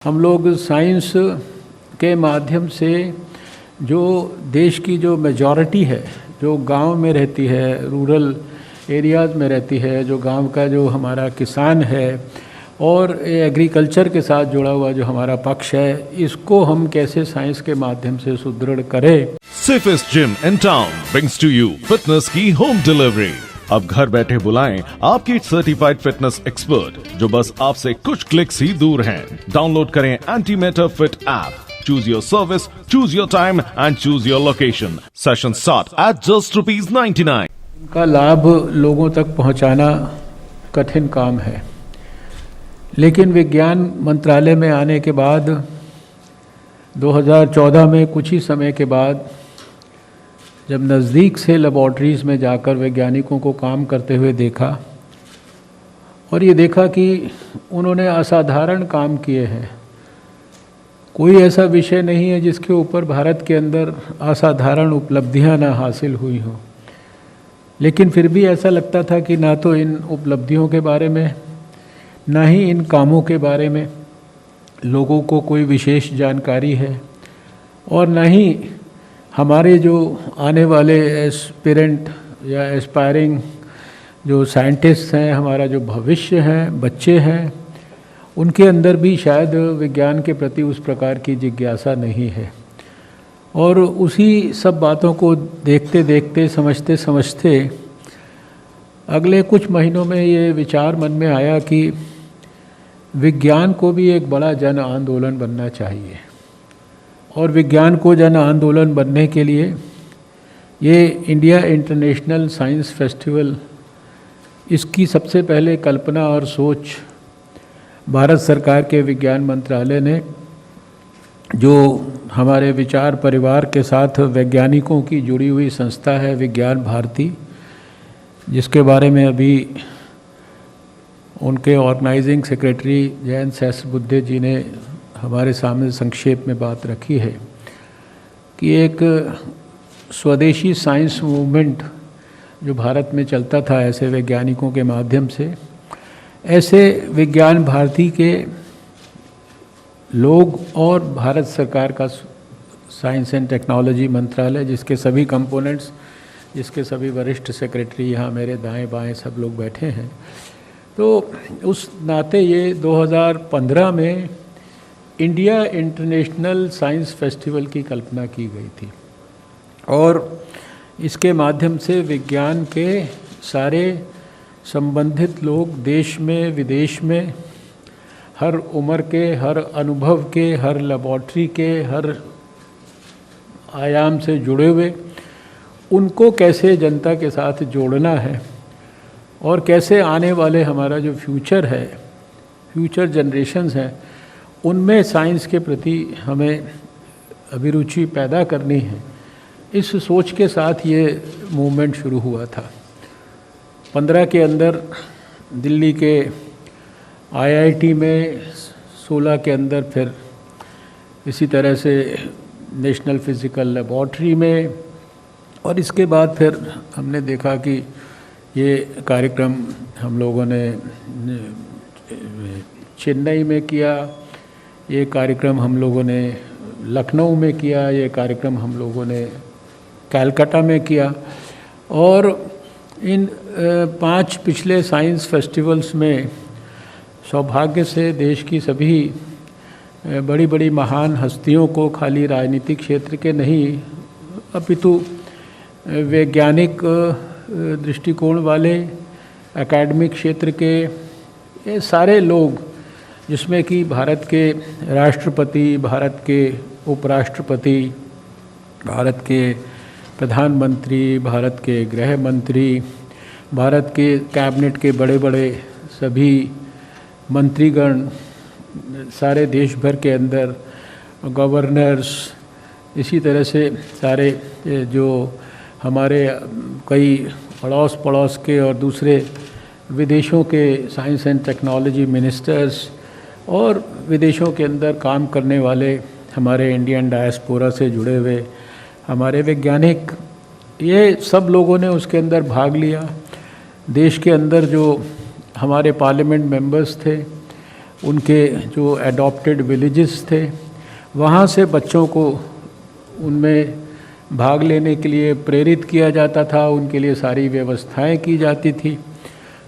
हम लोग साइंस के माध्यम से जो देश की जो मेजॉरिटी है, जो गांव में रहती है, रूरल एरियाज़ में रहती है, जो गांव का जो हमारा किसान है और एग्रीकल्चर के साथ जुड़ा हुआ जो हमारा पक्ष है, इसको हम कैसे साइंस के माध्यम से सुदृढ़ करें। Safest gym in town brings to you fitness की होम डिलीवरी। अब घर बैठे बुलाएं आपकी सर्टिफाइड फिटनेस एक्सपर्ट जो बस आपसे कुछ क्लिक्स ही दूर हैं। डाउनलोड करें Antimatter Fit app. Choose your service, choose your time and choose your location. Sessions start at just ₹99. इनका लाभ लोगों तक पहुंचाना कठिन काम है, लेकिन विज्ञान मंत्रालय में आने के बाद 2014 में कुछ ही समय के बाद जब नज़दीक से लेबॉर्ट्रीज़ में जाकर वैज्ञानिकों को काम करते हुए देखा और ये देखा कि उन्होंने असाधारण काम किए हैं। कोई ऐसा विषय नहीं है जिसके ऊपर भारत के अंदर असाधारण उपलब्धियां ना हासिल हुई हों, लेकिन फिर भी ऐसा लगता था कि ना तो इन उपलब्धियों के बारे में, ना ही इन कामों के बारे में लोगों को कोई विशेष जानकारी है, और ना ही हमारे जो आने वाले एस्पिरेंट या एस्पायरिंग जो साइंटिस्ट हैं, हमारा जो भविष्य है, बच्चे हैं, उनके अंदर भी शायद विज्ञान के प्रति उस प्रकार की जिज्ञासा नहीं है। और उसी सब बातों को देखते देखते, समझते समझते अगले कुछ महीनों में ये विचार मन में आया कि विज्ञान को भी एक बड़ा जन आंदोलन बनना चाहिए। और विज्ञान को जन आंदोलन बनने के लिए ये इंडिया इंटरनेशनल साइंस फेस्टिवल, इसकी सबसे पहले कल्पना और सोच भारत सरकार के विज्ञान मंत्रालय ने, जो हमारे विचार परिवार के साथ वैज्ञानिकों की जुड़ी हुई संस्था है विज्ञान भारती, जिसके बारे में अभी उनके ऑर्गेनाइजिंग सेक्रेटरी जयंत सहस्रबुद्धे जी ने हमारे सामने संक्षेप में बात रखी है कि एक स्वदेशी साइंस मूवमेंट जो भारत में चलता था ऐसे वैज्ञानिकों के माध्यम से, ऐसे विज्ञान भारती के लोग और भारत सरकार का साइंस एंड टेक्नोलॉजी मंत्रालय, जिसके सभी कंपोनेंट्स, जिसके सभी वरिष्ठ सेक्रेटरी यहाँ मेरे दाएं बाएं सब लोग बैठे हैं, तो उस नाते ये 2015 में इंडिया इंटरनेशनल साइंस फेस्टिवल की कल्पना की गई थी। और इसके माध्यम से विज्ञान के सारे संबंधित लोग देश में, विदेश में, हर उम्र के, हर अनुभव के, हर लेबॉर्ट्री के, हर आयाम से जुड़े हुए, उनको कैसे जनता के साथ जोड़ना है और कैसे आने वाले हमारा जो फ्यूचर है, फ्यूचर जनरेशन्स हैं, उनमें साइंस के प्रति हमें अभिरुचि पैदा करनी है, इस सोच के साथ ये मूवमेंट शुरू हुआ था। 15 के अंदर दिल्ली के IIT में, 16 के अंदर फिर इसी तरह से नेशनल फिज़िकल लेबॉर्ट्री में, और इसके बाद फिर हमने देखा कि ये कार्यक्रम हम लोगों ने चेन्नई में किया, ये कार्यक्रम हम लोगों ने लखनऊ में किया, ये कार्यक्रम हम लोगों ने कलकत्ता में किया। और इन 5 पिछले साइंस फेस्टिवल्स में सौभाग्य से देश की सभी बड़ी बड़ी महान हस्तियों को, खाली राजनीतिक क्षेत्र के नहीं अपितु वैज्ञानिक दृष्टिकोण वाले, एकेडमिक क्षेत्र के, ये सारे लोग, जिसमें कि भारत के राष्ट्रपति, भारत के उपराष्ट्रपति, भारत के प्रधानमंत्री, भारत के गृह मंत्री, भारत के कैबिनेट के बड़े बड़े सभी मंत्रीगण, सारे देश भर के अंदर गवर्नर्स, इसी तरह से सारे जो हमारे कई अड़ोस पड़ोस के और दूसरे विदेशों के साइंस एंड टेक्नोलॉजी मिनिस्टर्स और विदेशों के अंदर काम करने वाले हमारे इंडियन डायस्पोरा से जुड़े हुए हमारे वैज्ञानिक, ये सब लोगों ने उसके अंदर भाग लिया। देश के अंदर जो हमारे पार्लियामेंट मेंबर्स थे उनके जो एडॉप्टेड विलेजेस थे वहाँ से बच्चों को उनमें भाग लेने के लिए प्रेरित किया जाता था, उनके लिए सारी व्यवस्थाएं की जाती थी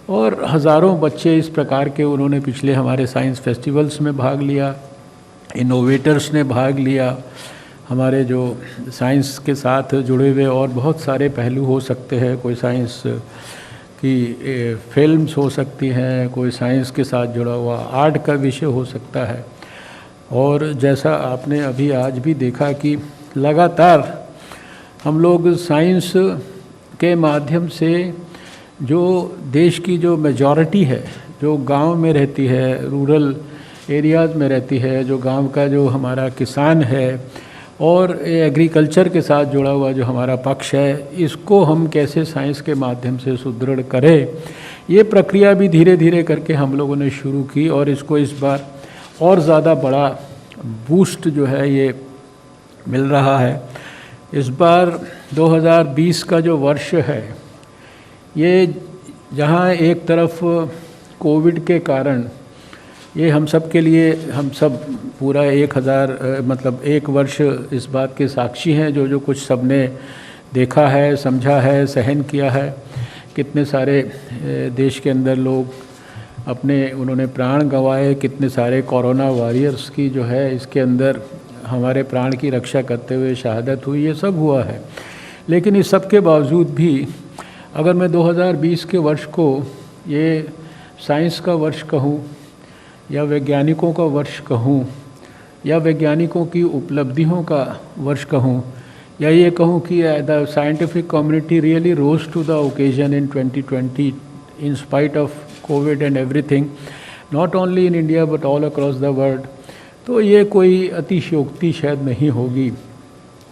और हज़ारों बच्चे इस प्रकार के उन्होंने पिछले हमारे साइंस फेस्टिवल्स में भाग लिया। इनोवेटर्स ने भाग लिया। हमारे जो साइंस के साथ जुड़े हुए और बहुत सारे पहलू हो सकते हैं, कोई साइंस की फिल्म्स हो सकती हैं, कोई साइंस के साथ जुड़ा हुआ आर्ट का विषय हो सकता है। और जैसा आपने अभी आज भी देखा कि लगातार हम लोग साइंस के माध्यम से जो देश की जो मेजॉरिटी है, जो गांव में रहती है, रूरल एरियाज़ में रहती है, जो गांव का जो हमारा किसान है और एग्रीकल्चर के साथ जुड़ा हुआ जो हमारा पक्ष है, इसको हम कैसे साइंस के माध्यम से सुदृढ़ करें, ये प्रक्रिया भी धीरे धीरे करके हम लोगों ने शुरू की और इसको इस बार और ज़्यादा बड़ा बूस्ट जो है ये मिल रहा है। इस बार 2020 का जो वर्ष है, ये जहाँ एक तरफ कोविड के कारण ये हम सब के लिए, हम सब पूरा 1 वर्ष इस बात के साक्षी हैं, जो कुछ सबने देखा है, समझा है, सहन किया है। कितने सारे देश के अंदर लोग उन्होंने प्राण गंवाए, कितने सारे कोरोना वॉरियर्स की जो है इसके अंदर हमारे प्राण की रक्षा करते हुए शहादत हुई, ये सब हुआ है। लेकिन इस सब के बावजूद भी अगर मैं 2020 के वर्ष को ये साइंस का वर्ष कहूँ या वैज्ञानिकों का वर्ष कहूँ या वैज्ञानिकों की उपलब्धियों का वर्ष कहूँ या ये कहूँ कि the scientific community really rose to the occasion in 2020 in spite of COVID and everything, not only in India but all across the world, तो ये कोई अतिशयोक्ति शायद नहीं होगी।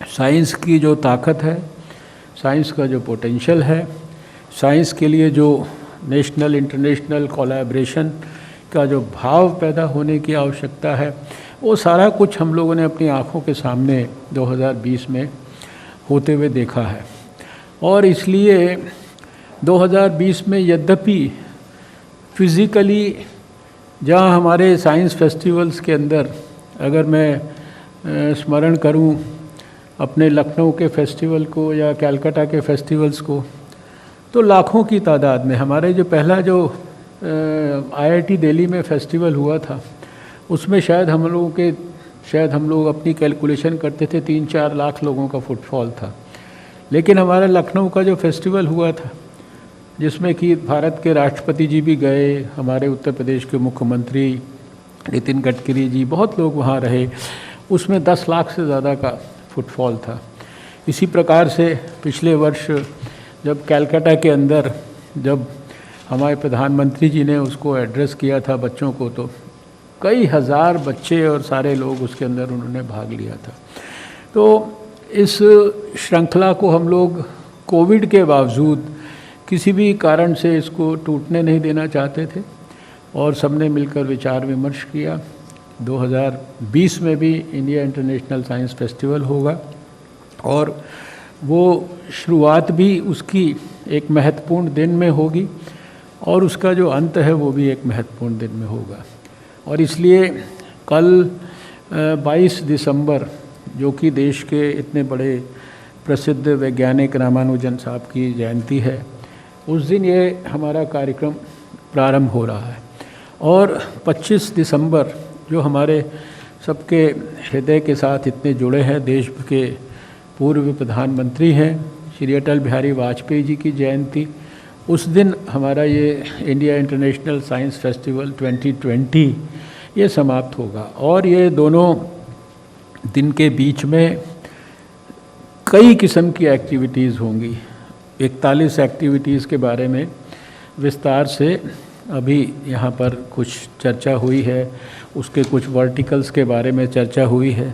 साइंस की जो ताकत है, साइंस का जो पोटेंशियल है, साइंस के लिए जो नेशनल इंटरनेशनल कोलैबोरेशन का जो भाव पैदा होने की आवश्यकता है, वो सारा कुछ हम लोगों ने अपनी आँखों के सामने 2020 में होते हुए देखा है। और इसलिए 2020 में यद्यपि फिज़िकली जहाँ हमारे साइंस फेस्टिवल्स के अंदर अगर मैं स्मरण करूँ अपने लखनऊ के फेस्टिवल को या कलकत्ता के फेस्टिवल्स को, तो लाखों की तादाद में हमारे जो पहला जो IIT दिल्ली में फेस्टिवल हुआ था, उसमें शायद हम लोग अपनी कैलकुलेशन करते थे 3-4 लाख लोगों का फुटफॉल था। लेकिन हमारा लखनऊ का जो फेस्टिवल हुआ था, जिसमें कि भारत के राष्ट्रपति जी भी गए, हमारे उत्तर प्रदेश के मुख्यमंत्री नितिन गडकरी जी, बहुत लोग वहाँ रहे, उसमें 10 लाख से ज़्यादा का फुटफॉल था। इसी प्रकार से पिछले वर्ष जब कलकत्ता के अंदर जब हमारे प्रधानमंत्री जी ने उसको एड्रेस किया था बच्चों को, तो कई हज़ार बच्चे और सारे लोग उसके अंदर उन्होंने भाग लिया था। तो इस श्रृंखला को हम लोग कोविड के बावजूद किसी भी कारण से इसको टूटने नहीं देना चाहते थे और सबने मिलकर विचार विमर्श किया। 2020 में भी इंडिया इंटरनेशनल साइंस फेस्टिवल होगा और वो शुरुआत भी उसकी एक महत्वपूर्ण दिन में होगी और उसका जो अंत है वो भी एक महत्वपूर्ण दिन में होगा। और इसलिए कल 22 दिसंबर, जो कि देश के इतने बड़े प्रसिद्ध वैज्ञानिक रामानुजन साहब की जयंती है, उस दिन ये हमारा कार्यक्रम प्रारंभ हो रहा है। और 25 दिसंबर जो हमारे सबके हृदय के साथ इतने जुड़े हैं, देश के पूर्व प्रधानमंत्री हैं श्री अटल बिहारी वाजपेयी जी की जयंती, उस दिन हमारा ये इंडिया इंटरनेशनल साइंस फेस्टिवल 2020 ये समाप्त होगा। और ये दोनों दिन के बीच में कई किस्म की एक्टिविटीज़ होंगी। 41 एक्टिविटीज़ के बारे में विस्तार से अभी यहाँ पर कुछ चर्चा हुई है, उसके कुछ वर्टिकल्स के बारे में चर्चा हुई है।